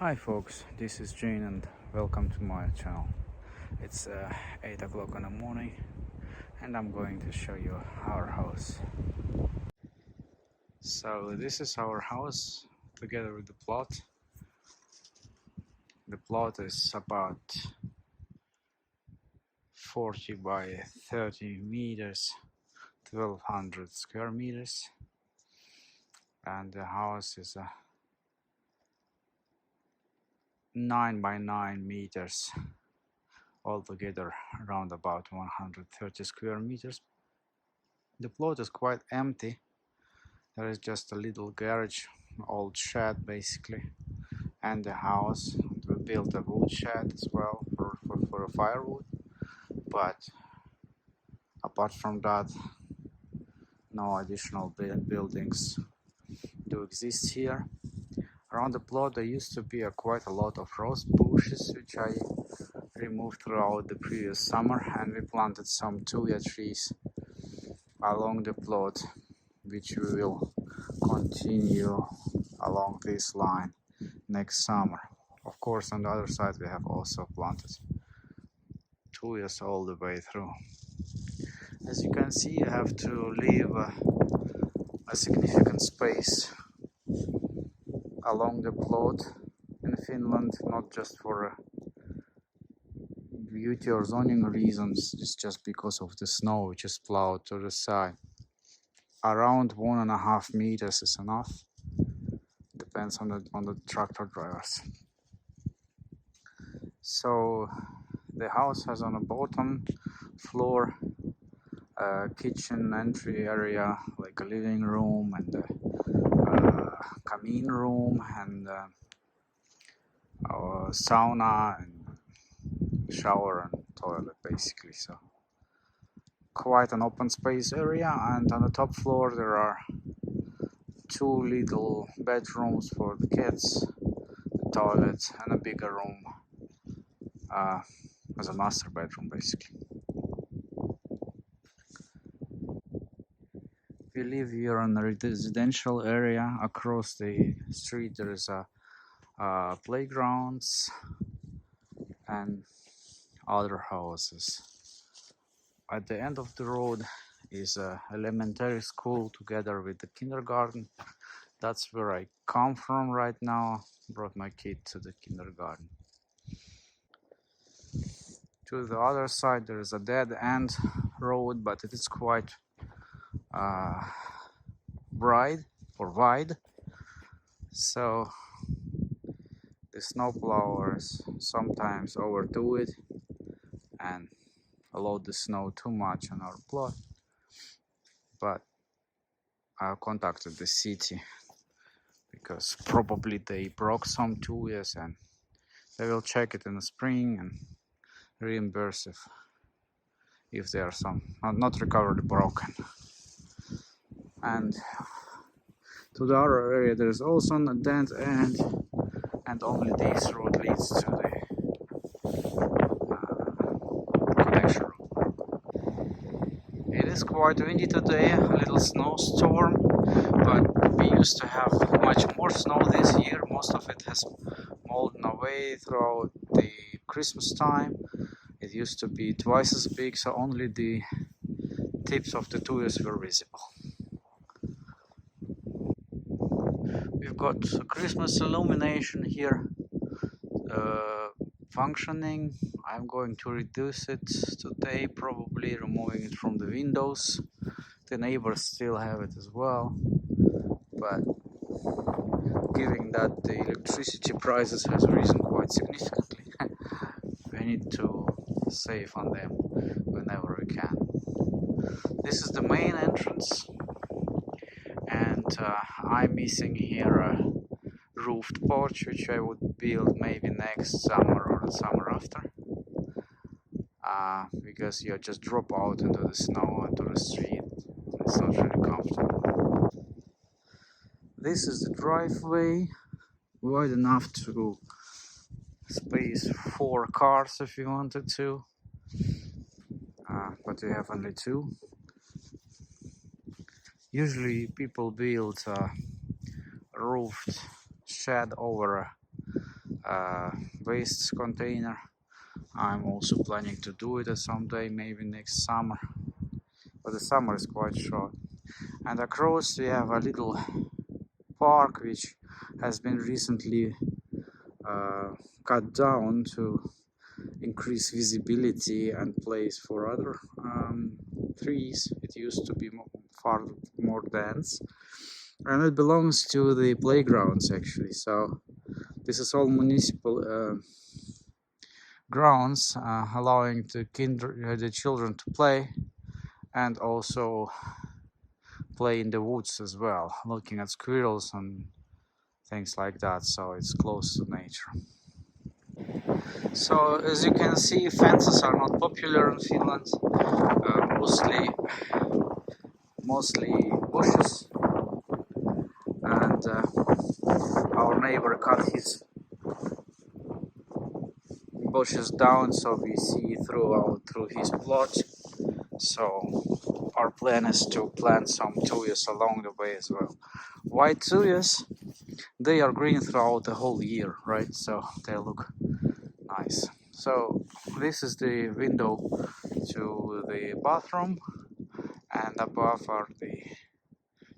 Hi folks, this is Jane and welcome to my channel. It's 8 o'clock in the morning and I'm going to show you our house. So this is our house together with the plot. The plot is about 40 by 30 meters, 1200 square meters, and the house is 9 by 9 meters, altogether around about 130 square meters. The plot is quite empty. There is just a little garage, old shed basically, and the house. We built a wood shed as well for a firewood, but apart from that, no additional buildings do exist here. Around the plot there used to be quite a lot of rose bushes, which I removed throughout the previous summer, and we planted some tuya trees along the plot, which we will continue along this line next summer. Of course, on the other side we have also planted tuyas all the way through. As you can see, you have to leave a significant space along the plot in Finland, not just for beauty or zoning reasons, it's just because of the snow which is plowed to the side. Around 1.5 meters is enough. Depends on the tractor drivers. So the house has on the bottom floor a kitchen entry area, like a living room and a kamin room and a sauna and shower and toilet basically. So quite an open space area, and on the top floor there are two little bedrooms for the kids, a toilet and a bigger room as a master bedroom basically. We live here in a residential area. Across the street there is a playgrounds and other houses. At the end of the road is a elementary school together with the kindergarten. That's where I come from right now. Brought my kid to the kindergarten. To the other side there is a dead end road, but it is quite wide, so the snowplowers sometimes overdo it and load the snow too much on our plot. But I contacted the city because probably they broke some tuyas and they will check it in the spring and reimburse if there are some not recovered broken. And to the other area there is also a dead end, and only this road leads to the connection road. It is quite windy today, a little snowstorm, but we used to have much more snow this year. Most of it has molten away throughout the Christmas time. It used to be twice as big, so only the tips of the tuyas were visible. We've got Christmas illumination here functioning. I'm going to reduce it today, probably removing it from the windows. The neighbors still have it as well, but given that the electricity prices has risen quite significantly, we need to save on them whenever we can. This is the main entrance, and I'm missing here a roofed porch, which I would build maybe next summer or the summer after, because you just drop out into the snow into the street. It's not really comfortable. This is the driveway, wide enough to space 4 cars if you wanted to, but we have only 2. Usually people build a roofed shed over waste container. I'm also planning to do it someday, maybe next summer, but the summer is quite short. And across we have a little park which has been recently cut down to increase visibility and place for other trees. It used to be far more dense, and it belongs to the playgrounds actually. So this is all municipal grounds, allowing the children to play and also play in the woods as well, looking at squirrels and things like that. So it's close to nature. So as you can see, fences are not popular in Finland. Mostly bushes, and our neighbor cut his bushes down, so we see through his plot. So our plan is to plant some tuyas along the way as well. White tuyas, they are green throughout the whole year, right? So they look nice. So this is the window to the bathroom, and above are the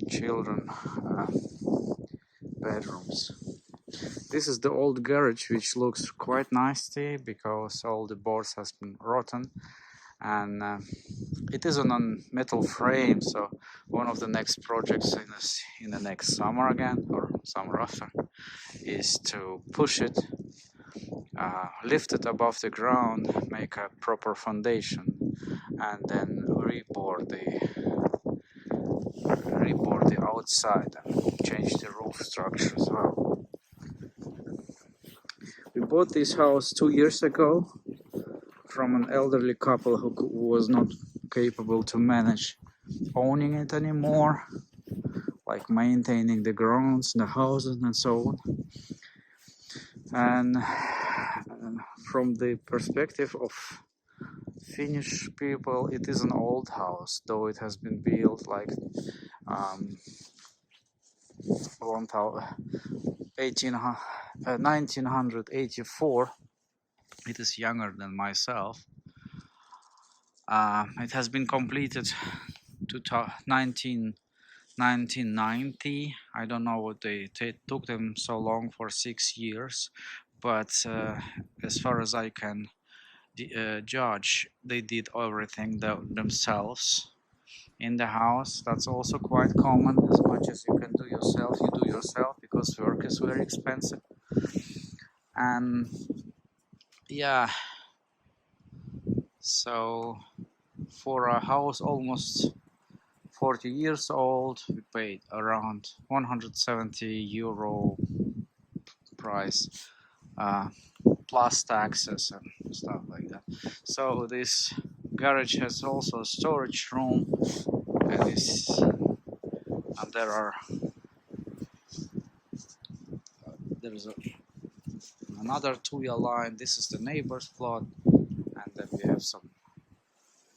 children bedrooms. This is the old garage, which looks quite nicely because all the boards has been rotten, and it is on a metal frame. So one of the next projects in the next summer again, or summer after, is to push it, lift it above the ground, make a proper foundation, and then reboard the outside and change the roof structure as well. We bought this house 2 years ago from an elderly couple who was not capable to manage owning it anymore, like maintaining the grounds, the houses, and so on. And from the perspective of Finnish people, it is an old house, though it has been built like 1984. It is younger than myself. It has been completed to 1990. I don't know what they took them so long for 6 years, but as far as I can judge, they did everything themselves in the house. That's also quite common. As much as you can do yourself, you do yourself, because work is very expensive. And yeah, so for a house almost 40 years old, we paid around 170 euro price, plus taxes and stuff like that. So this garage has also a storage room, and there's another tuya line. This is the neighbor's plot, and then we have some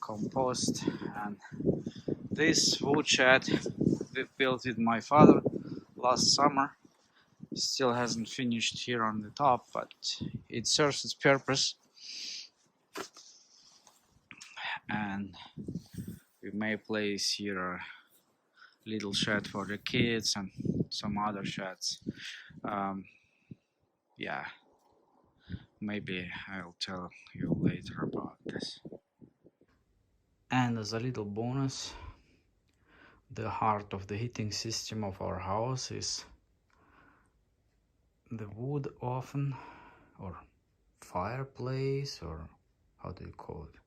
compost. And this wood shed we built with my father last summer. Still hasn't finished here on the top, but it serves its purpose. And we may place here a little shed for the kids and some other sheds. Yeah, maybe I'll tell you later about this. And as a little bonus, the heart of the heating system of our house is the wood oven, or fireplace, or how do you call it?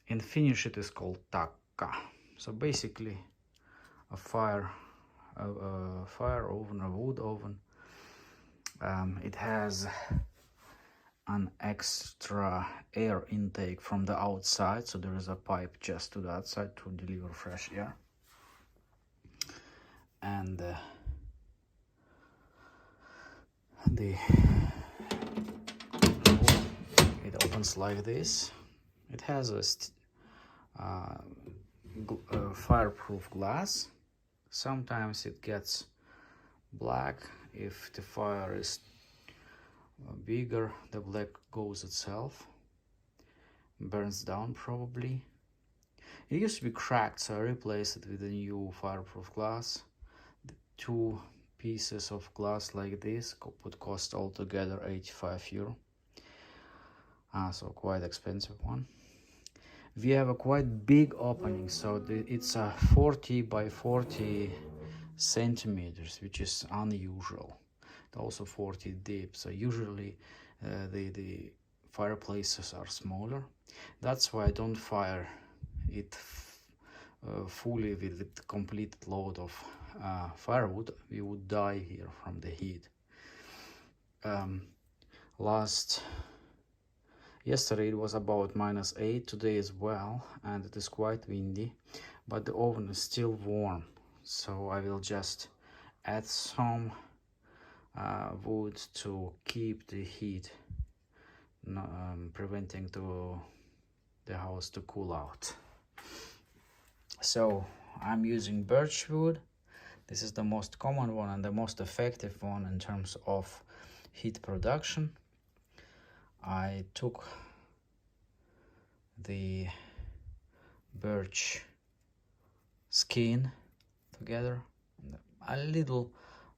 In Finnish it is called takka. So basically a fire oven, a wood oven. It has an extra air intake from the outside, so there is a pipe just to the outside to deliver fresh air. And it opens like this. It has a fireproof glass. Sometimes it gets black if the fire is bigger the black goes itself, burns down probably. It used to be cracked, so I replaced it with a new fireproof glass. The 2 pieces of glass like this would cost altogether 85 euro. So quite expensive one. We have a quite big opening, so it's a 40 by 40 centimeters, which is unusual. Also 40 deep, so usually the fireplaces are smaller. That's why I don't fire it fully with complete load of firewood. We would die here from the heat. Yesterday it was about -8, today as well, and it is quite windy, but the oven is still warm, so I will just add some wood to keep the heat, preventing the house to cool out. So I'm using birch wood. This is the most common one and the most effective one in terms of heat production. I took the birch skin together, a little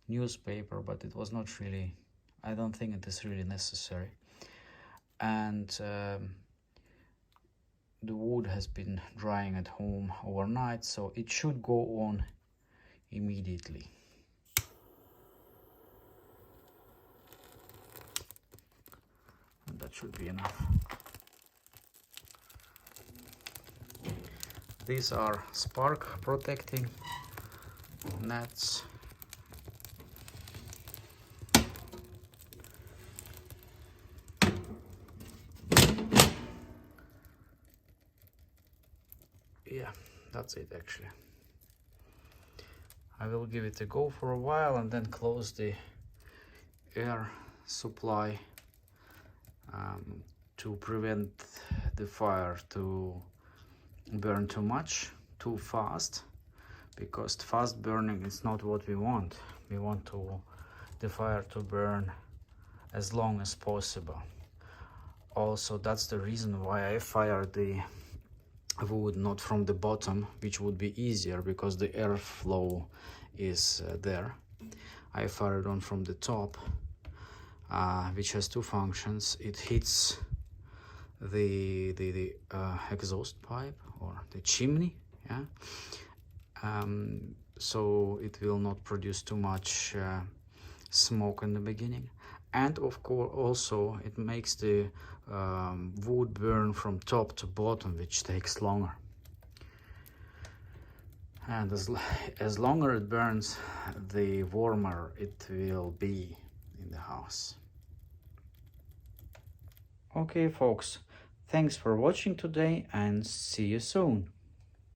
newspaper, but it was not really, I don't think it is really necessary. And the wood has been drying at home overnight, so it should go on immediately. And that should be enough. These are spark protecting nets. Yeah, that's it actually. I will give it a go for a while and then close the air supply to prevent the fire to burn too much, too fast, because fast burning is not what we want. We want the fire to burn as long as possible. Also, that's the reason why I fire the wood not from the bottom, which would be easier because the airflow is there. I fire it on from the top, which has 2 functions. It hits the exhaust pipe or the chimney, yeah. So it will not produce too much smoke in the beginning, and of course also it makes the wood burn from top to bottom, which takes longer. And as longer it burns, the warmer it will be in the house. Okay folks, thanks for watching today and see you soon.